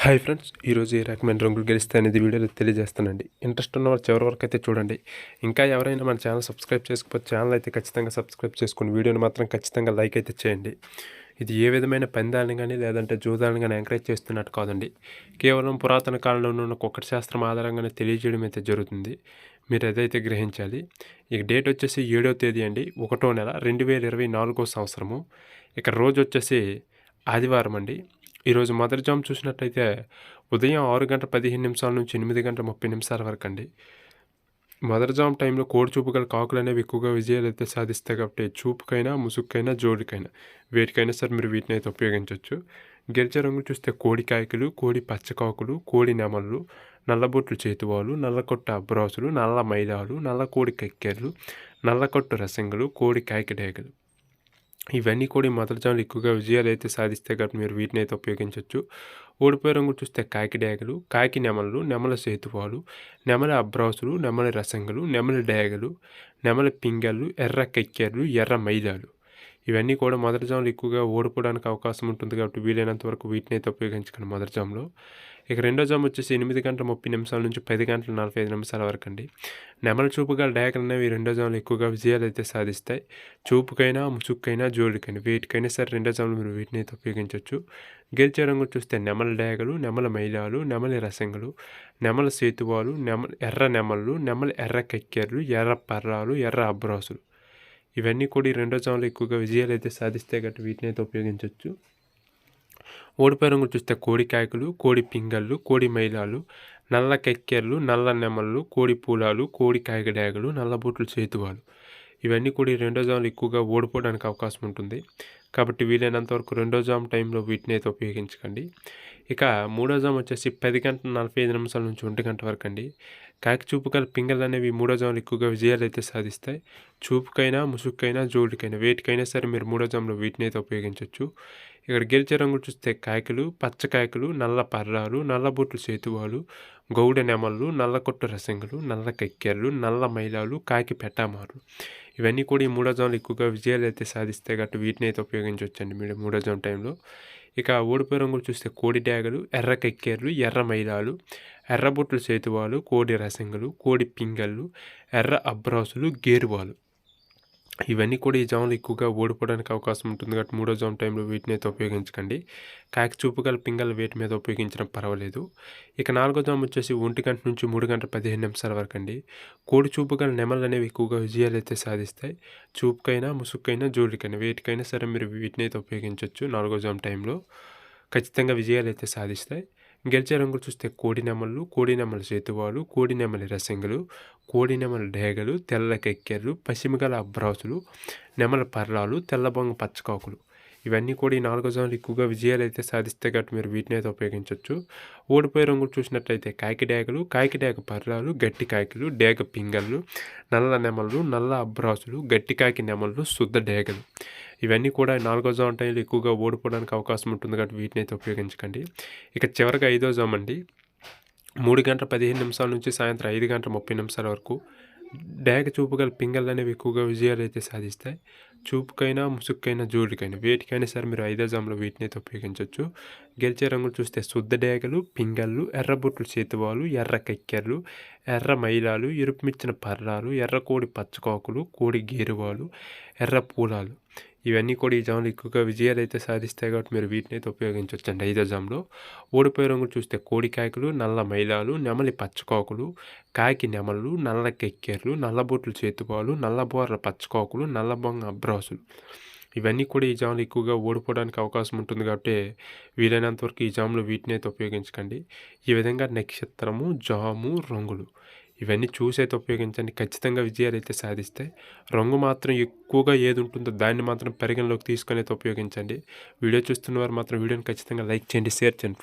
Hi friends, ఈరోజు ఏ రకమైన రంగులు గెలిస్తే అనేది వీడియోలో తెలియజేస్తానండి. ఇంట్రెస్ట్ ఉన్నవారు చివరి వరకు అయితే చూడండి. ఇంకా ఎవరైనా మన ఛానల్ సబ్స్క్రైబ్ చేసుకోకపోతే ఛానల్ అయితే ఖచ్చితంగా సబ్స్క్రైబ్ చేసుకుని వీడియోని మాత్రం ఖచ్చితంగా లైక్ అయితే చేయండి. ఇది ఏ విధమైన పందాలను కానీ లేదంటే జూదాలను కానీ ఎంకరేజ్ చేస్తున్నట్టు కాదండి. కేవలం పురాతన కాలంలో ఉన్న కుక్కటి శాస్త్రం ఆధారంగానే తెలియజేయడం అయితే జరుగుతుంది. మీరు అదైతే గ్రహించాలి. ఇక డేట్ వచ్చేసి 7వ తేదీ అండి, 1వ నెల 2024 సంవత్సరము. ఇక రోజు వచ్చేసి ఆదివారం అండి. ఈరోజు మొదటి జామ్ చూసినట్లయితే ఉదయం 6:15 నుంచి 8:30 వరకు అండి. మొదటి జామ్ టైంలో కోడి చూపు గల కాకులు అనేవి ఎక్కువగా విజయాలు అయితే సాధిస్తాయి. కాబట్టి చూపుకైనా ముసుక్కైనా జోడికైనా వేటికైనా సరే మీరు వీటిని అయితే ఉపయోగించవచ్చు. గెలిచే రంగులు చూస్తే కోడి కాయకులు, కోడి పచ్చకాకులు, కోడి నెమళ్ళు, నల్లబొట్లు చేతువాలు, నల్లకొట్ట అబ్రాసులు, నల్ల మైదాలు, నల్ల కోడి కక్కెర్లు, నల్లకొట్టు రసంగులు, కోడి కాయకడేగలు. ఇవన్నీ కూడా మొదటి జాములు ఎక్కువగా విజయాలు అయితే సాధిస్తాయి కాబట్టి మీరు వీటిని అయితే ఉపయోగించవచ్చు. ఓడిపోయే రంగులు చూస్తే కాకి డేగలు, కాకి నెమలు, నెమల సేతువాలు, నెమల అబ్రాసులు, నెమలి రసంగులు, నెమలి డేగలు, నెమలి పింగళ్ళు, ఎర్ర కెక్కెర్లు, ఎర్ర మైదాలు. ఇవన్నీ కూడా మొదటి జాములు ఎక్కువగా ఓడిపోవడానికి అవకాశం ఉంటుంది కాబట్టి వీలైనంత వరకు వీటిని అయితే ఉపయోగించకండి మొదటి జాములో. ఇక రెండో జాము వచ్చేసి 8:30 నుంచి 10:45 వరకు అండి. నెమల చూపు గల డేగలు అనేవి రెండో జాములు ఎక్కువగా విజయాలు అయితే సాధిస్తాయి. చూపుకైనా ముసుక్కైనా జోడికైనా వేటికైనా సరే రెండో జాములు మీరు వీటిని అయితే ఉపయోగించవచ్చు. గెలిచే రంగులు చూస్తే నెమల డేగలు, నెమల మైలాలు, నెమలి రసంగులు, నెమల సేతువాలు, ఎర్ర నెమళ్ళు, నెమల ఎర్ర కక్కెర్లు, ఎర్ర పర్రాలు, ఎర్ర అబ్రాసులు. ఇవన్నీ కూడా ఈ రెండో జాములు ఎక్కువగా విజయాలు అయితే సాధిస్తాయి కాబట్టి వీటిని అయితే ఉపయోగించవచ్చు. ఓడిపోయే రంగులు చూస్తే కోడి కాయకులు, కోడి పింగళ్ళు, కోడి మైలాలు, నల్ల కెక్కెర్లు, నల్ల నెమళ్ళు, కోడి పూలాలు, కోడి కాయగడాగలు, నల్లబొట్లు చేతువాలు. ఇవన్నీ కూడా ఈ రెండో జాములు ఎక్కువగా ఓడిపోవడానికి అవకాశం ఉంటుంది కాబట్టి వీలైనంత వరకు రెండో జాము టైంలో వీటిని అయితే ఉపయోగించకండి. ఇక మూడో జాము వచ్చేసి 10:45 నుంచి 1 వరకు అండి. కాకి చూపు గల పింగళ్ళు అనేవి మూడో జాములు ఎక్కువగా విజయాలు అయితే సాధిస్తాయి. చూపుకైనా ముసుక్కైనా జోడికైనా వేటికైనా సరే మీరు మూడో జాములో వీటిని అయితే ఉపయోగించవచ్చు. ఇక్కడ గెలిచే రంగులు చూస్తే కాయకులు, పచ్చకాయకులు, నల్ల పర్రాలు, నల్లబొట్లు సేతువాలు, గౌడ నెమళ్ళు, నల్లకొట్టు రసంగులు, నల్ల కక్కెర్లు, నల్ల మైలాలు, కాకి పెట్టామారు. ఇవన్నీ కూడా ఈ మూడో జాములు ఎక్కువగా విజయాలు అయితే సాధిస్తాయి కాబట్టి వీటిని అయితే ఉపయోగించవచ్చండి మీరు మూడో జాము టైంలో. ఇక ఓడిపోయే రంగులు చూస్తే కోడి డ్యాగలు, ఎర్ర కక్కెర్లు, ఎర్ర మైలాలు, ఎర్రబొట్లు సేతువాలు, కోడి రసంగులు, కోడి పింగళ్ళు, ఎర్ర అబ్రాసులు, గేరువాలు. ఇవన్నీ కూడా ఈ జాములు ఎక్కువగా ఓడిపోవడానికి అవకాశం ఉంటుంది కాబట్టి మూడో జాము టైంలో వీటిని అయితే ఉపయోగించకండి. కాకి చూపు గల పింగళ్ళు వేటి మీద ఉపయోగించడం పర్వాలేదు. ఇక నాలుగో జాము వచ్చేసి 1 నుంచి 3:15 వరకు అండి. కోడి చూపు గల నెమళ్ళు అనేవి ఎక్కువగా విజయాలు అయితే సాధిస్తాయి. చూపుకైనా ముసుక్కైనా జోడికైనా వేటికైనా సరే మీరు వీటిని అయితే ఉపయోగించవచ్చు. నాలుగో జాము టైంలో ఖచ్చితంగా విజయాలు అయితే సాధిస్తాయి. గెలిచే రంగులు చూస్తే కోడి నెమళ్ళు, కోడి నెమల సేతువాలు, కోడి నెమలి రసంగులు, కోడి నెమల డేగలు, తెల్ల కెక్కెర్లు, పసిమిగల అబ్రాసులు, నెమల పర్రాలు, తెల్లబొంగ పచ్చకాకులు. ఇవన్నీ కూడా ఈ నాలుగో జాములు ఎక్కువగా విజయాలు అయితే సాధిస్తాయి కాబట్టి మీరు వీటిని అయితే ఉపయోగించవచ్చు. ఓడిపోయే రంగులు చూసినట్లయితే కాకి డేగలు, కాకి డేగ పర్రాలు, గట్టి కాకిలు, డేగ పింగళ్ళు, నల్ల నెమళ్ళు, నల్ల అబ్రాసులు, గట్టి కాకి నెమళ్ళు, శుద్ధ డేగలు. ఇవన్నీ కూడా నాలుగో జాము టైంలో ఎక్కువగా ఓడిపోవడానికి అవకాశం ఉంటుంది కాబట్టి వీటిని అయితే ఉపయోగించకండి. ఇక చివరిగా ఐదో జాము అండి, 3:15 నుంచి సాయంత్రం 5:30 వరకు. డేగ చూపు గల పింగళ్ళు అనేవి ఎక్కువగా విజయాలు అయితే సాధిస్తాయి. చూపుకైనా ముసుక్కైనా జోడికైనా వేటికైనా సరే మీరు ఐదో జాములో వీటిని అయితే ఉపయోగించవచ్చు. గెలిచే రంగులు చూస్తే శుద్ధ డేగలు, పింగళ్ళు, ఎర్రబొట్లు చేతువాలు, ఎర్ర కక్కెర్లు, ఎర్ర మైలాలు, ఎరుపుమిచ్చిన పర్రాలు, ఎర్ర కోడి పచ్చకాకులు, కోడి గేరువాలు, ఎర్ర పూలాలు. ఇవన్నీ కూడా ఈ జాములు ఎక్కువగా విజయాలు అయితే సాధిస్తాయి కాబట్టి మీరు వీటిని అయితే ఉపయోగించవచ్చండి ఐదో జాములో. ఓడిపోయే రంగులు చూస్తే కోడి కాయకులు, నల్ల మైలాలు, నెమలి పచ్చకాకులు, కాకి నెమళ్ళు, నల్ల కెక్కెర్లు, నల్లబొట్లు చేతువాలు, నల్లబోర్ర పచ్చకాకులు, నల్లబొంగ అబ్రాసులు. ఇవన్నీ కూడా ఈ జాములు ఎక్కువగా ఓడిపోవడానికి అవకాశం ఉంటుంది కాబట్టి వీలైనంత వరకు ఈ జాములు వీటిని అయితే ఉపయోగించకండి. ఈ విధంగా నక్షత్రము, జాము, రంగులు ఇవన్నీ చూసి అయితే ఉపయోగించండి. ఖచ్చితంగా విజయాలు అయితే సాధిస్తాయి. రంగు మాత్రం ఎక్కువగా ఏది ఉంటుందో దాన్ని మాత్రం పరిగణలోకి తీసుకొని అయితే ఉపయోగించండి. వీడియో చూస్తున్న వారు మాత్రం వీడియోని ఖచ్చితంగా లైక్ చేయండి, షేర్ చేయండి ఫ్రెండ్స్.